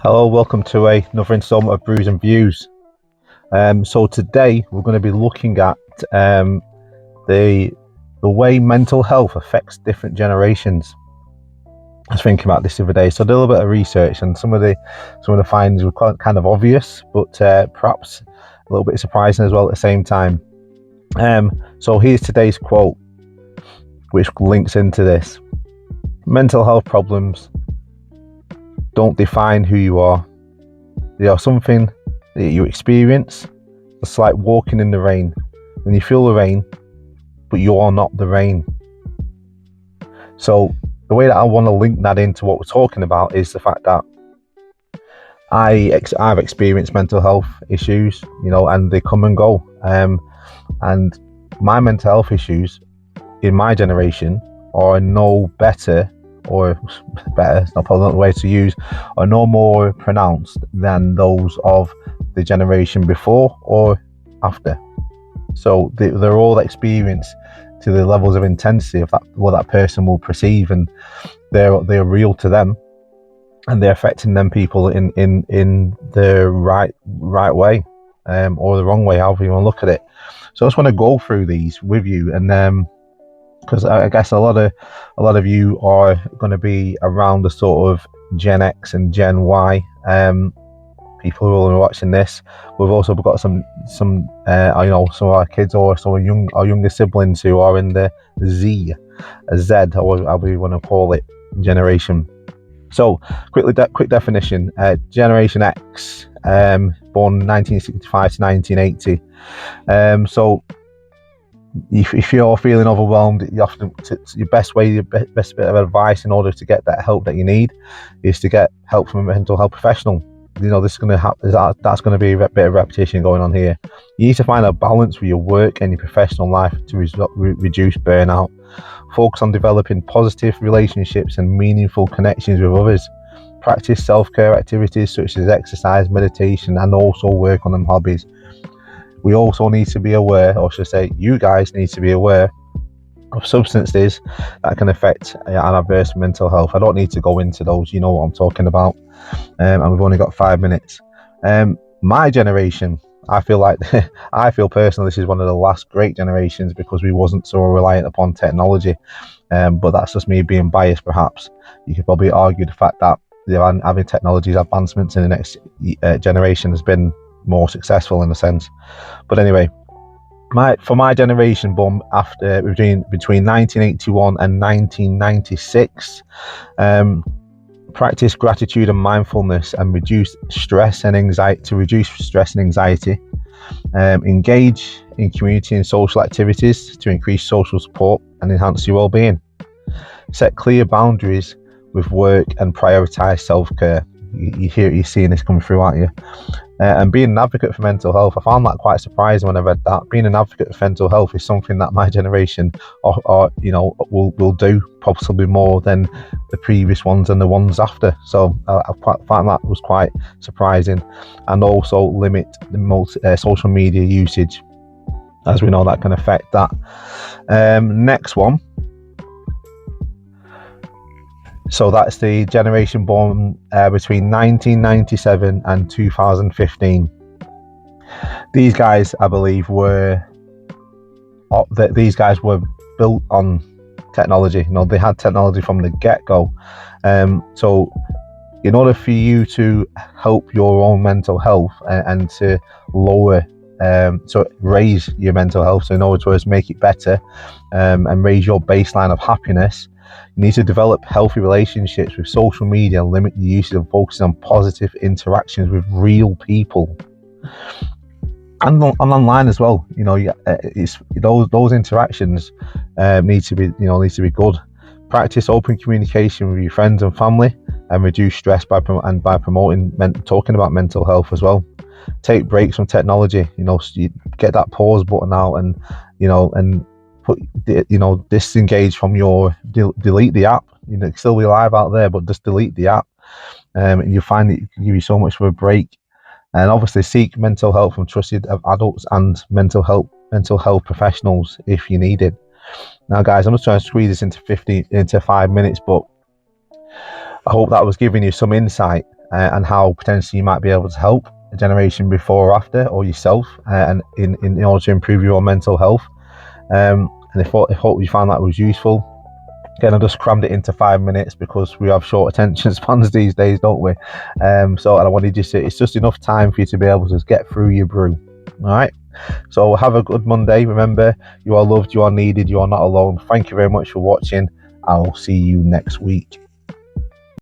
Hello, welcome to another installment of Brews and Views. So today we're going to be looking at the way mental health affects different generations. I was thinking about this the other day, so I did a little bit of research, and some of the findings were quite kind of obvious, but perhaps a little bit surprising as well at the same time. So here's today's quote, which links into this: mental health problems don't define who you are. They are something that you experience. It's like walking in the rain. When you feel the rain, but you are not the rain. So the way that I want to link that into what we're talking about is the fact that I've experienced mental health issues, and they come and go. And my mental health issues in my generation are no better, or better, it's not probably not the way to use, are no more pronounced than those of the generation before or after. So they're all experienced to the levels of intensity of what that person will perceive, and they're real to them, and they're affecting them people in the right way, or the wrong way, however you want to look at it. So I just want to go through these with you, and because I guess a lot of you are going to be around the sort of Gen X and Gen Y people who are watching this. We've also got some some of our kids, or some our younger siblings who are in the Z, or however you want to call it, generation. So quick definition: Generation X, born 1965 to 1980. So if you're feeling overwhelmed, you often your best bit of advice in order to get that help that you need is to get help from a mental health professional. This is going to happen. That's going to be a bit of repetition going on here. You need to find a balance with your work and your professional life to reduce burnout. Focus on developing positive relationships and meaningful connections with others. Practice self-care activities such as exercise, meditation, and also work on them hobbies. We also need to be aware, or should I say, you guys need to be aware of substances that can affect an adverse mental health. I don't need to go into those, you know what I'm talking about. And we've only got 5 minutes. My generation, I feel personally this is one of the last great generations, because we wasn't so reliant upon technology. But that's just me being biased, perhaps. You could probably argue the fact that having technology's advancements in the next generation has been more successful in a sense. But anyway, for my generation, born after between 1981 and 1996, practice gratitude and mindfulness and reduce stress and anxiety. Engage in community and social activities to increase social support and enhance your well-being. Set clear boundaries with work and prioritize self-care. You're seeing this coming through, aren't you? And being an advocate for mental health, I found that quite surprising when I read that. Being an advocate for mental health is something that my generation will do possibly more than the previous ones and the ones after. So I found that was quite surprising. And also limit the social media usage, as we know that can affect that. Next one. So that's the generation born between 1997 and 2015. These guys, I believe, were built on technology. They had technology from the get-go. So in order for you to help your own mental health and to raise your mental health, so in other words, make it better, and raise your baseline of happiness, you need to develop healthy relationships with social media and limit the usage and focus on positive interactions with real people, and online as well. It's those interactions need to be good. Practice open communication with your friends and family, and reduce stress by promoting talking about mental health as well. Take breaks from technology. So you get that pause button out, and disengage from delete the app. Still be live out there, but just delete the app. You find it can give you so much of a break. And obviously seek mental help from trusted adults and mental health professionals if you need it. Now guys, I'm just trying to squeeze this into 5 minutes, but I hope that was giving you some insight and how potentially you might be able to help a generation before or after, or yourself, and in order to improve your mental health. And I hope you found that was useful. Again, I just crammed it into 5 minutes because we have short attention spans these days, don't we? So, and I wanted you to, it's just enough time for you to be able to get through your brew. All right. So have a good Monday. Remember, you are loved, you are needed, you are not alone. Thank you very much for watching. I'll see you next week.